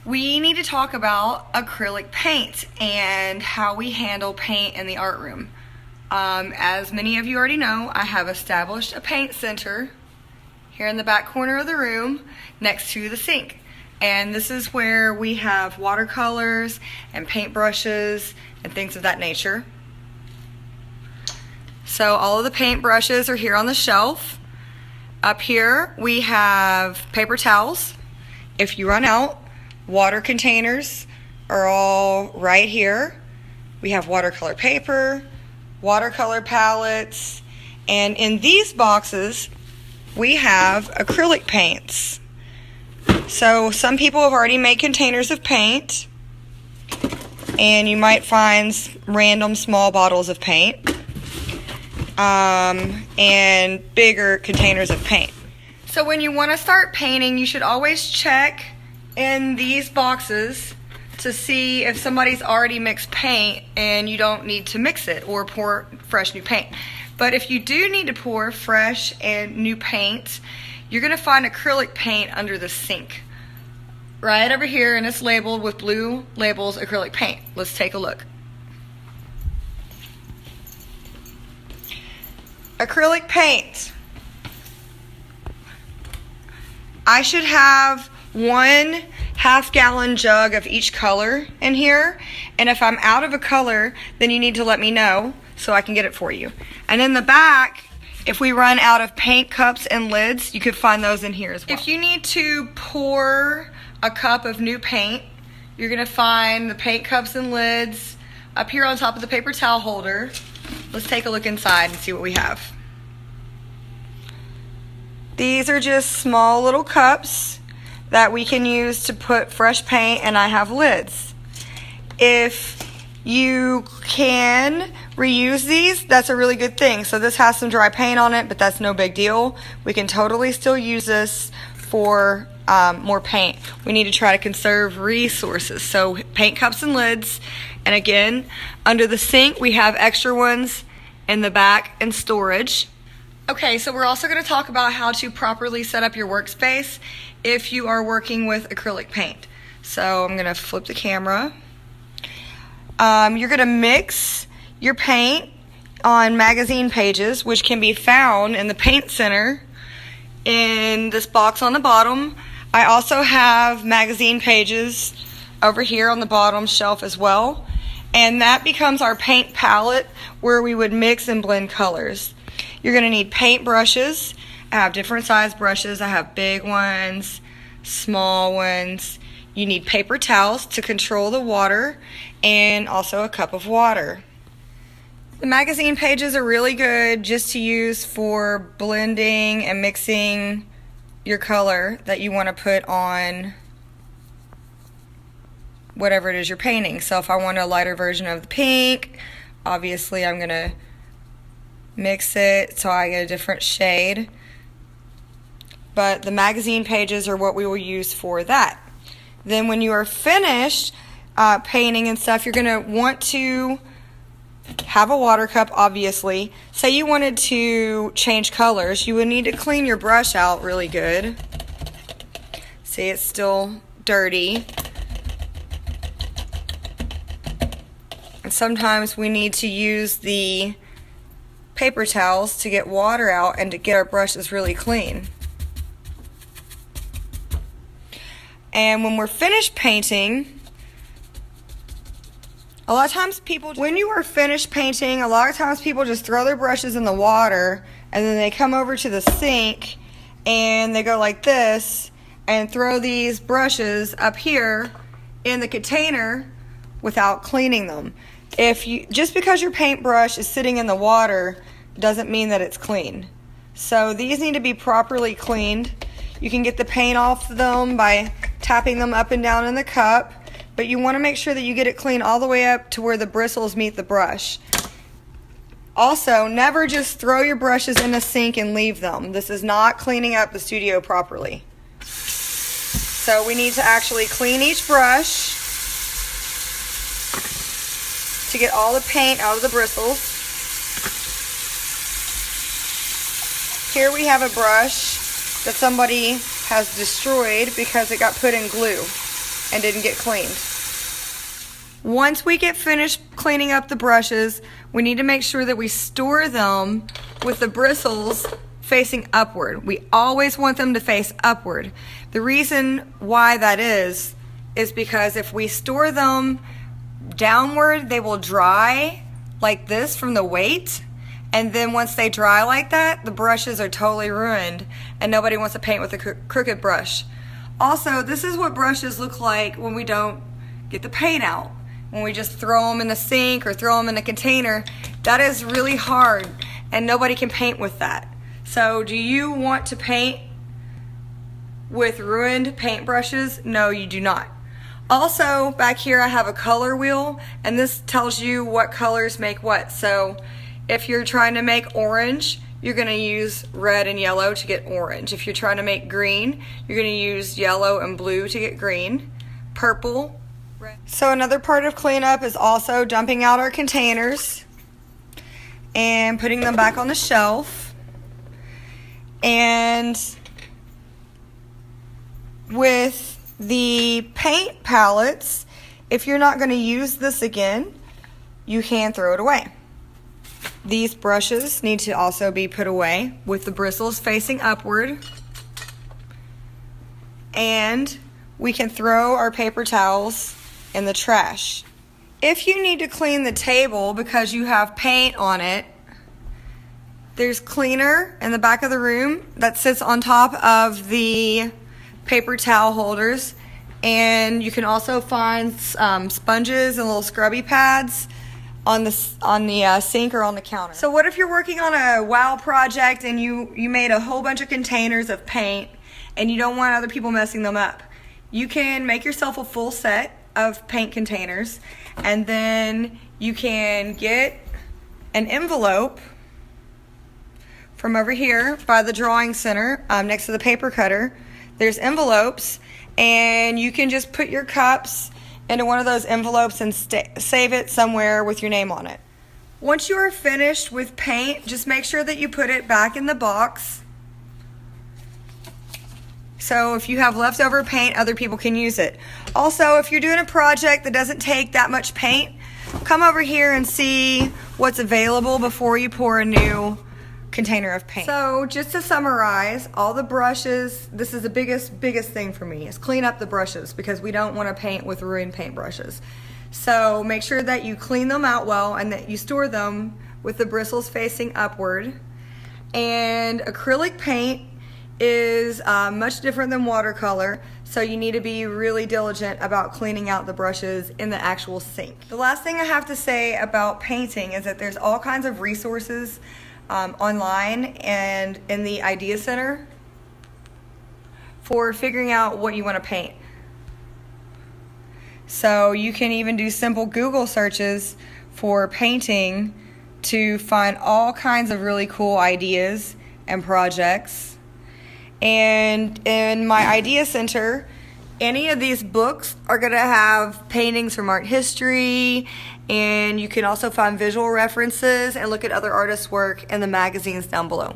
We need to talk about acrylic paint and how we handle paint in the art room. As many of you already know, I have established a paint center here in the back corner of the room next to the sink. And this is where we have watercolors and paintbrushes and things of that nature. So all of the paint brushes are here on the shelf. Up here we have paper towels. If you run out, water containers are all right here. We have watercolor paper, watercolor palettes, and in these boxes we have acrylic paints. So some people have already made containers of paint, and you might find random small bottles of paint and bigger containers of paint. So when you want to start painting, you should always check in these boxes to see if somebody's already mixed paint and you don't need to mix it or pour fresh new paint. But if you do need to pour fresh and new paint, you're going to find acrylic paint under the sink right over here, and it's labeled with blue labels, acrylic paint. Let's take a look. Acrylic paint. I should have 1 half-gallon jug of each color in here, and if I'm out of a color, then you need to let me know so I can get it for you. And in the back, if we run out of paint cups and lids, you could find those in here as well. If you need to pour a cup of new paint, you're going to find the paint cups and lids up here on top of the paper towel holder. Let's take a look inside and see what we have. These are just small little cups that we can use to put fresh paint, and I have lids. If you can reuse these, that's a really good thing. So this has some dry paint on it, but that's no big deal. We can totally still use this for more paint. We need to try to conserve resources. So paint cups and lids, and again, under the sink we have extra ones in the back and storage. Okay, so we're also going to talk about how to properly set up your workspace if you are working with acrylic paint. So I'm going to flip the camera. You're going to mix your paint on magazine pages, which can be found in the paint center in this box on the bottom. I also have magazine pages over here on the bottom shelf as well, and that becomes our paint palette where we would mix and blend colors. You're going to need paint brushes. I have different size brushes. I have big ones, small ones. You need paper towels to control the water, and also a cup of water. The magazine pages are really good just to use for blending and mixing your color that you want to put on whatever it is you're painting. So if I want a lighter version of the pink, obviously I'm going to mix it so I get a different shade. But the magazine pages are what we will use for that. Then when you are finished painting and stuff, you're going to want to have a water cup, obviously. Say you wanted to change colors, you would need to clean your brush out really good. See, it's still dirty. And sometimes we need to use the paper towels to get water out and to get our brushes really clean. And when we're finished painting, when you are finished painting, a lot of times people just throw their brushes in the water, and then they come over to the sink and they go like this and throw these brushes up here in the container without cleaning them. Just because your paintbrush is sitting in the water doesn't mean that it's clean. So these need to be properly cleaned. You can get the paint off them by tapping them up and down in the cup, but you want to make sure that you get it clean all the way up to where the bristles meet the brush. Also, never just throw your brushes in the sink and leave them. This is not cleaning up the studio properly. So we need to actually clean each brush to get all the paint out of the bristles. Here we have a brush that somebody has destroyed because it got put in glue. and didn't get cleaned. Once we get finished cleaning up the brushes, we need to make sure that we store them with the bristles facing upward. We always want them to face upward. The reason why that is because if we store them downward, they will dry like this from the weight. And then once they dry like that, the brushes are totally ruined and nobody wants to paint with a crooked brush. Also, this is what brushes look like when we don't get the paint out. When we just throw them in the sink or throw them in a container, that is really hard and nobody can paint with that. So do you want to paint with ruined paint brushes? No, you do not. Also, back here I have a color wheel, and this tells you what colors make what. So if you're trying to make orange, you're going to use red and yellow to get orange. If you're trying to make green, you're going to use yellow and blue to get green. Purple, red. So another part of cleanup is also dumping out our containers and putting them back on the shelf. And with the paint palettes, if you're not going to use this again, you can throw it away. These brushes need to also be put away with the bristles facing upward. And we can throw our paper towels in the trash. If you need to clean the table because you have paint on it, there's cleaner in the back of the room that sits on top of the paper towel holders, and you can also find sponges and little scrubby pads on the sink or on the counter. So what if you're working on a wow project and you made a whole bunch of containers of paint and you don't want other people messing them up? You can make yourself a full set of paint containers, and then you can get an envelope from over here by the drawing center next to the paper cutter. There's envelopes, and you can just put your cups into one of those envelopes and save it somewhere with your name on it. Once you are finished with paint, just make sure that you put it back in the box. So if you have leftover paint, other people can use it. Also, if you're doing a project that doesn't take that much paint, come over here and see what's available before you pour a new container of paint. So just to summarize, all the brushes, this is the biggest thing for me, is clean up the brushes because we don't want to paint with ruined paint brushes. So make sure that you clean them out well and that you store them with the bristles facing upward. And acrylic paint is much different than watercolor, so you need to be really diligent about cleaning out the brushes in the actual sink. The last thing I have to say about painting is that there's all kinds of resources online and in the Idea Center for figuring out what you want to paint. So you can even do simple Google searches for painting to find all kinds of really cool ideas and projects. And in my Idea Center, any of these books are going to have paintings from art history, and you can also find visual references and look at other artists' work in the magazines down below.